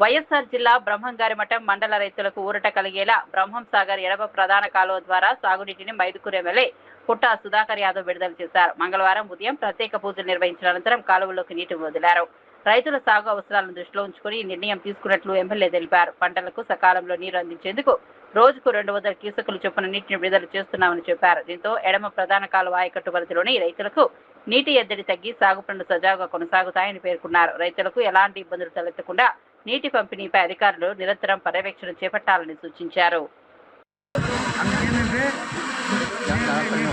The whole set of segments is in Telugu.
వైఎస్ఆర్ జిల్లా బ్రహ్మంగారిమఠం మండల రైతులకు ఊరట కలిగేలా బ్రహ్మం సాగర్ ఎడమ ప్రధాన కాలువ ద్వారా సాగునీటిని మైదుకూరు ఎమ్మెల్యే పుట్టా సుధాకర్ యాదవ్ విడుదల చేశారు. మంగళవారం ఉదయం ప్రత్యేక పూజలు నిర్వహించిన అనంతరం కాలువలోకి నీటి వదిలారు. రైతుల సాగు అవసరాలను దృష్టిలో ఉంచుకుని ఈ నిర్ణయం తీసుకున్నట్లు ఎమ్మెల్యే తెలిపారు. పంటలకు సకాలంలో నీరు అందించేందుకు రోజుకు 200 క్యూసెక్కుల చొప్పున నీటిని విడుదల చేస్తున్నామని చెప్పారు. దీంతో ఎడమ ప్రధాన కాలువ ఆయకట్టు పరిధిలోని రైతులకు నీటి ఎద్దడి తగ్గి సాగు పనులు సజావుగా కొనసాగుతాయని పేర్కొన్నారు. రైతులకు ఎలాంటి ఇబ్బందులు తలెత్తకుండా నీటి పంపిణీపై అధికారులు నిరంతరం పర్యవేక్షణ చేపట్టాలని సూచించారు.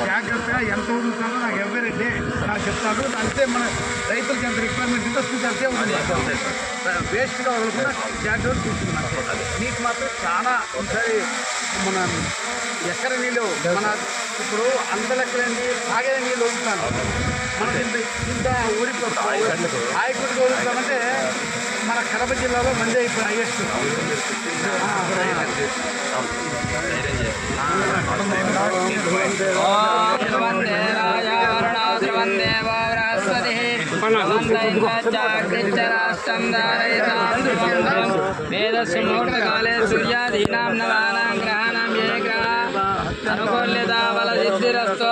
జాగ్రత్తగా ఎంత వదులుతానో నాకు ఎవరండి నాకు చెప్తాను. అంతే మన రైతులకి ఎంత రిక్వైర్మెంట్ ఉందో చూసి వేస్ట్గా వదలకుండా జాగ్రత్త చూసుకున్నాను. నీకు మాత్రం చాలా ఒకసారి మన ఎక్కడ నీళ్ళు మన ఇప్పుడు అంతలెక్కలండి తాగే నీళ్ళు వదులుతాను. మనకి ఇంత ఊరిపోతాం ఆయకుడికి వదులుతామంటే మన కడప జిల్లాలో మంది అయిపోయి హైయెస్ట్. వేదస్ముహూర్తకాలే సూర్యాదీనాం నవానాం గ్రహాణాం ఏ గ్రహ అనుకూల్యతా బలసిద్ధిరస్తు.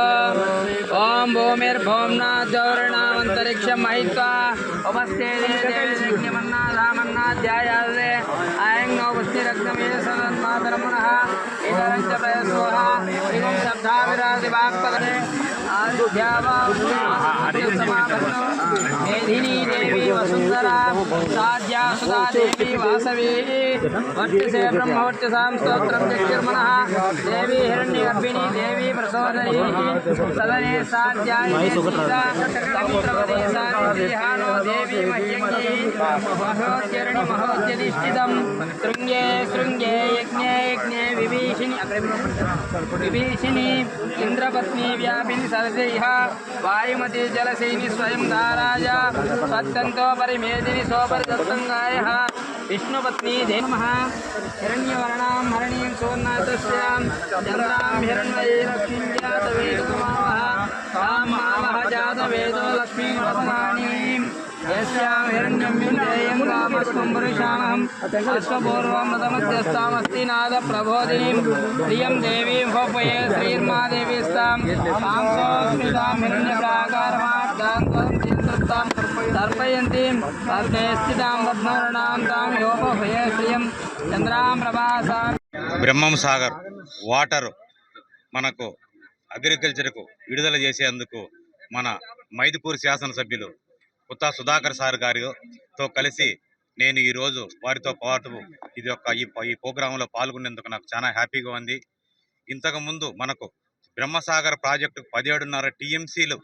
ఓం భూమిర్భౌమ్నాద్యౌరణామంతరిక్షం మహిత్వా ఉపస్థే దేవమన్నాధామన్నాధ్యాయాదే అయం నౌపస్థిరగ్నమే సదన్మాతరమునః ఇతరం చ ప్రయస్వః ఇగం శబ్దావిరాది వాక్పదే మేధినీ దేవి వసుంధరా సాధ్యా సుధా దేవి వాసవీ వర్చసే బ్రహ్మవర్చసాం స్తోత్రం చక్షుర్మనః దేవి హిరణ్యగర్భిణీ దేవి ప్రసోదరీ సదనే సాధ్యాయనే సీతా సముద్రవదే సారిహానో దేవి మహ్యంగీ మహోద్యరణి మహోద్యధిష్ఠితం శృంగే శృంగే యజ్ఞే యజ్ఞే విభీషిణి ఇంద్రపత్ని వ్యాపిని సరసైః వాయుమతి జలశైని స్వయం ధారాజ సత్యంతో పరిమేదిని సోపరి దత్తంగాయః విష్ణుపత్ని దేవమః హిరణ్యవర్ణాం హరణీం సువర్ణాతస్యాం చంద్రాం హిరణ్మయీ లక్ష్మీం జాతవేదమావహ తాం మావహ జాతవేదో లక్ష్మీం వదనానీం యస్యాం హిరణ్యం విందేయం కామస్వం పురుషాణం అశ్వపూర్వం రథమధ్యస్థామస్తి నాద ప్రబోధినీం ప్రియం దేవీం హోపయే శ్రీర్మా దేవీస్తాం కాంసోస్మితాం హిరణ్యప్రాకారమార్గాం చింతృప్తాం తర్పయంతీం పద్మే స్థితాం పద్మవర్ణాం తాం యోపయే శ్రియం చంద్రాం ప్రభాసాం. బ్రహ్మం సాగర్ వాటర్ మనకు అగ్రికల్చర్కు విడుదల చేసేందుకు మన మైదుకూరు శాసనసభ్యులు పుట్టా సుధాకర్ సార్ గారితో కలిసి నేను ఈరోజు వారితో పాటు ఈ ప్రోగ్రాంలో పాల్గొనేందుకు నాకు చాలా హ్యాపీగా ఉంది. ఇంతకుముందు మనకు బ్రహ్మసాగర్ ప్రాజెక్టు 17.5 టీఎంసీలు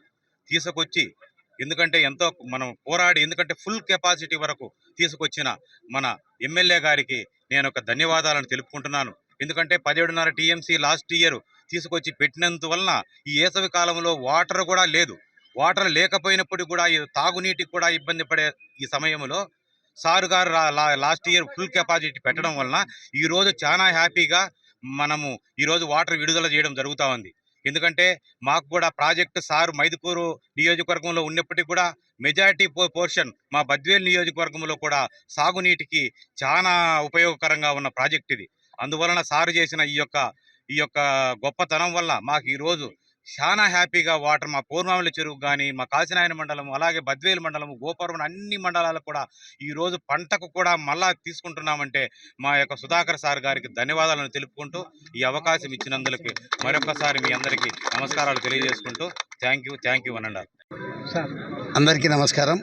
తీసుకొచ్చి ఎందుకంటే ఎంతో మనం పోరాడి ఎందుకంటే ఫుల్ కెపాసిటీ వరకు తీసుకొచ్చిన మన ఎమ్మెల్యే గారికి నేను ఒక ధన్యవాదాలను తెలుపుకుంటున్నాను. ఎందుకంటే 17.5 టీఎంసీ లాస్ట్ ఇయర్ తీసుకొచ్చి పెట్టినందువలన ఈ వేసవి కాలంలో వాటర్ కూడా లేదు. వాటర్ లేకపోయినప్పుడు కూడా ఈ తాగునీటికి కూడా ఇబ్బంది పడే ఈ సమయంలో సారు గారు లాస్ట్ ఇయర్ ఫుల్ కెపాసిటీ పెట్టడం వలన ఈరోజు చాలా హ్యాపీగా మనము ఈరోజు వాటర్ విడుదల చేయడం జరుగుతూ ఉంది. ఎందుకంటే మాకు కూడా ప్రాజెక్టు సారు మైదుకూరు నియోజకవర్గంలో ఉన్నప్పటికీ కూడా మెజారిటీ పోర్షన్ మా బద్వేల్ నియోజకవర్గంలో కూడా సాగునీటికి చాలా ఉపయోగకరంగా ఉన్న ప్రాజెక్ట్ ఇది. అందువలన సారు చేసిన ఈ యొక్క గొప్పతనం వల్ల మాకు ఈరోజు చాలా హ్యాపీగా వాటర్ మా పూర్వామల చెరువు కానీ మా కాశీనాయన మండలం అలాగే బద్వేలు మండలము గోపురం అన్ని మండలాలకు కూడా ఈరోజు పంటకు కూడా మళ్ళా తీసుకుంటున్నామంటే మా యొక్క సుధాకర్ సార్ గారికి ధన్యవాదాలను తెలుపుకుంటూ ఈ అవకాశం ఇచ్చినందుకు మరొకసారి మీ అందరికీ నమస్కారాలు తెలియజేసుకుంటూ థ్యాంక్ యూ అనండి. అందరికీ నమస్కారం.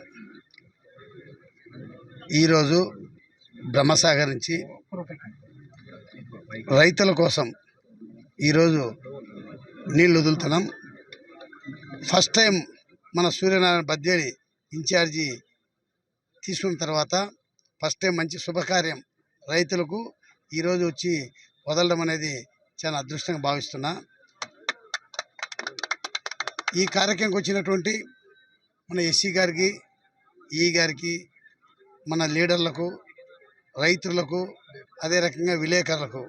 ఈరోజు బ్రహ్మసాగర్ నుంచి రైతుల కోసం ఈరోజు నీళ్ళు వదులుతున్నాం. ఫస్ట్ టైం మన సూర్యనారాయణ బద్వేలి ఇన్ఛార్జి తీసుకున్న తర్వాత ఫస్ట్ టైం మంచి శుభకార్యం రైతులకు ఈరోజు వచ్చి వదలడం అనేది చాలా అదృష్టంగా భావిస్తున్నా. ఈ కార్యక్రమంకి వచ్చినటువంటి మన ఎస్సీ గారికి, ఈ గారికి, మన లీడర్లకు, రైతులకు, అదే రకంగా విలేకరులకు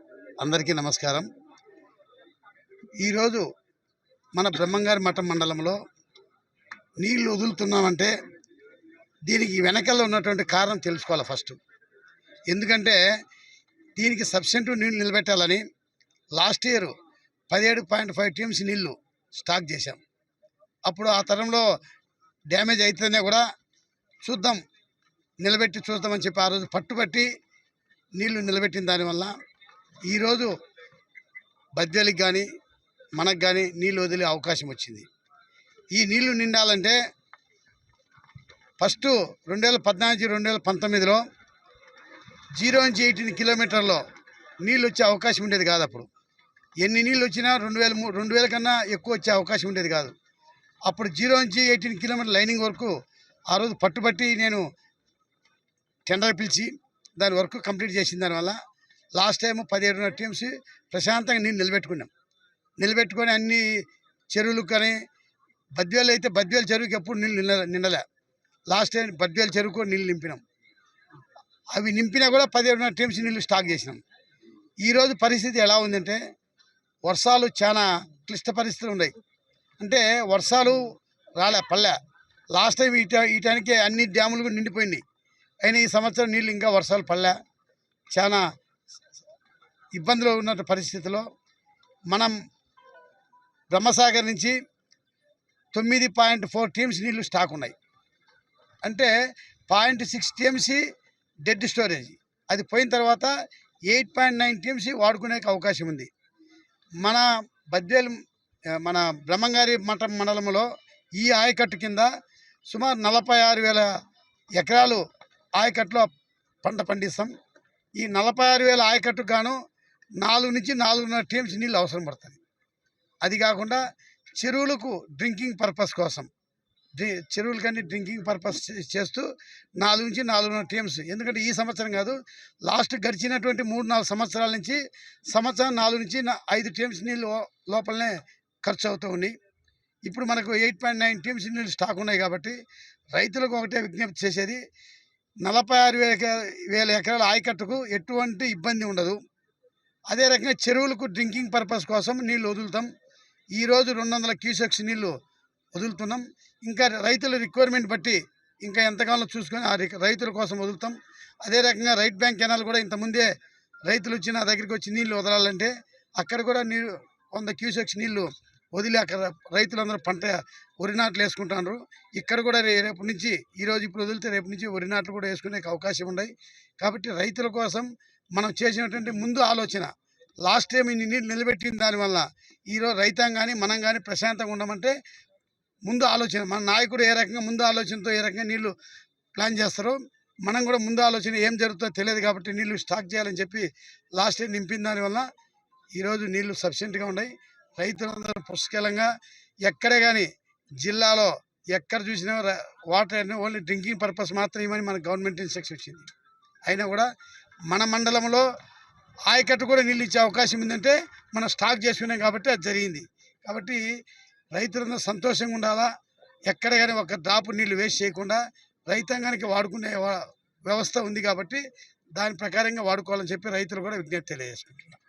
అందరికీ నమస్కారం. ఈరోజు మన బ్రహ్మంగారిమఠం మండలంలో నీళ్లు వదులుతున్నామంటే దీనికి వెనకాల ఉన్నటువంటి కారణం తెలుసుకోవాలి. ఫస్ట్ ఎందుకంటే దీనికి సబ్స్టెంటివ్ నీళ్ళు నిలబెట్టాలని లాస్ట్ ఇయర్ 17.5 టీఎంసీ నీళ్లు స్టాక్ చేశాం. అప్పుడు ఆ తరంలో డ్యామేజ్ అయితేనే కూడా చూద్దాం, నిలబెట్టి చూద్దామని చెప్పి ఆ రోజు పట్టుబట్టి నీళ్లు నిలబెట్టిన దానివల్ల ఈరోజు బద్వేలికి కానీ మనకు కానీ నీళ్ళు వదిలే అవకాశం వచ్చింది. ఈ నీళ్లు నిండాలంటే ఫస్ట్ 2014-2019లో 0 నుంచి 18 కిలోమీటర్లో నీళ్ళు వచ్చే అవకాశం ఉండేది కాదు. అప్పుడు ఎన్ని నీళ్ళు వచ్చినా 2000 కన్నా ఎక్కువ వచ్చే అవకాశం ఉండేది కాదు. అప్పుడు 0 నుంచి 18 కిలోమీటర్ లైనింగ్ వరకు ఆ రోజు పట్టుబట్టి నేను టెండర్ పిలిచి దాని వర్క్ కంప్లీట్ చేసిన దానివల్ల లాస్ట్ టైం 17.5 టీఎంసీ ప్రశాంతంగా నీళ్ళు నిలబెట్టుకొని అన్ని చెరువులకు కానీ బద్వేలు అయితే బద్వేలు చెరువుకి ఎప్పుడు నీళ్ళు నిండలే. లాస్ట్ టైం బద్వేలు చెరువుకు నీళ్ళు నింపినాం. అవి నింపినా కూడా 17.5 టీఎంసీ నీళ్ళు స్టాక్ చేసినాం. ఈరోజు పరిస్థితి ఎలా ఉందంటే వర్షాలు చాలా క్లిష్ట పరిస్థితులు ఉన్నాయి. అంటే వర్షాలు పల్లె లాస్ట్ టైం ఈ టైంకి అన్ని డ్యాములు కూడా నిండిపోయినాయి. అయినా ఈ సంవత్సరం నీళ్ళు ఇంకా వర్షాలు పల్లె చాలా ఇబ్బందులు ఉన్న పరిస్థితిలో మనం బ్రహ్మసాగర్ నుంచి 9.4 టీఎంసీ నీళ్ళు స్టాక్ ఉన్నాయి. అంటే 0.6 టీఎంసీ డెడ్ స్టోరేజ్. అది పోయిన తర్వాత 8.9 టీఎంసీ వాడుకునే అవకాశం ఉంది. మన బద్వేలు మన బ్రహ్మంగారి మఠం మండలంలో ఈ ఆయకట్టు కింద సుమారు 46,000 ఎకరాలు ఆయకట్టులో పంట పండిస్తాం. ఈ 46,000 ఆయకట్టుకు గాను 4 నుంచి 4.5 టీఎంసీ నీళ్ళు అవసరం పడుతుంది. అది కాకుండా చెరువులకు డ్రింకింగ్ పర్పస్ కోసం చెరువులకన్నీ డ్రింకింగ్ పర్పస్ చేస్తూ 4 నుంచి 4.5 టీఎంసీ. ఎందుకంటే ఈ సంవత్సరం కాదు, లాస్ట్ గడిచినటువంటి 3-4 సంవత్సరాల నుంచి సంవత్సరం 4 నుంచి 5 టీఎంసీ నీళ్ళు లోపలనే ఖర్చు అవుతూ ఉన్నాయి. ఇప్పుడు మనకు 8.9 టీఎంసీ నీళ్ళు స్టాక్ ఉన్నాయి. కాబట్టి రైతులకు ఒకటే విజ్ఞప్తి చేసేది, 46,000 ఎకరాల ఆయకట్టుకు ఎటువంటి ఇబ్బంది ఉండదు. అదే రకంగా చెరువులకు డ్రింకింగ్ పర్పస్ కోసం నీళ్ళు వదులుతాం. ఈరోజు 200 క్యూసెక్స్ నీళ్ళు వదులుతున్నాం. ఇంకా రైతుల రిక్వైర్మెంట్ బట్టి ఇంకా ఎంతకాలం చూసుకొని ఆ రైతుల కోసం వదులుతాం. అదే రకంగా రైట్ బ్యాంక్ కెనాల్ కూడా ఇంతకుముందే రైతులు వచ్చి నా దగ్గరికి వచ్చి నీళ్ళు వదలాలంటే అక్కడ కూడా 100 క్యూసెక్స్ నీళ్ళు వదిలి అక్కడ రైతులందరూ పంట వరి నాట్లు వేసుకుంటున్నారు. ఇక్కడ కూడా రేపు నుంచి ఇప్పుడు వదిలితే రేపు నుంచి వరి నాట్లు కూడా వేసుకునే అవకాశం ఉన్నాయి. కాబట్టి రైతుల కోసం మనం చేసినటువంటి ముందు ఆలోచన, లాస్ట్ టైం ఇన్ని నీళ్ళు నిలబెట్టిన దానివల్ల ఈరోజు రైతాంగాన్ని మనం కానీ ప్రశాంతంగా ఉండమంటే ముందు ఆలోచన, మన నాయకుడు ఏ రకంగా ముందు ఆలోచనతో ఏ రకంగా నీళ్లు ప్లాన్ చేస్తారో మనం కూడా ముందు ఆలోచన ఏం జరుగుతుందో తెలియదు. కాబట్టి నీళ్లు స్టాక్ చేయాలని చెప్పి లాస్ట్ టైం నింపిన దానివల్ల ఈరోజు నీళ్లు సఫిషియెంట్గా ఉన్నాయి. రైతులందరూ పుష్కలంగా ఎక్కడే కానీ జిల్లాలో ఎక్కడ చూసినా వాటర్ ఓన్లీ డ్రింకింగ్ పర్పస్ మాత్రం ఇవ్వని మన గవర్నమెంట్ ఇన్స్ట్రక్షన్ వచ్చింది. అయినా కూడా మన మండలంలో ఆయకట్టు కూడా నీళ్ళు ఇచ్చే అవకాశం ఉందంటే మనం స్టాక్ చేసుకున్నాం కాబట్టి అది జరిగింది. కాబట్టి రైతులందరూ సంతోషంగా ఉండాలా. ఎక్కడ కానీ ఒక డ్రాప్ నీళ్ళు వేస్ట్ చేయకుండా రైతాంగానికి వాడుకునే వ్యవస్థ ఉంది. కాబట్టి దాని ప్రకారంగా వాడుకోవాలని చెప్పి రైతులు కూడా విజ్ఞప్తి తెలియజేసుకుంటున్నారు.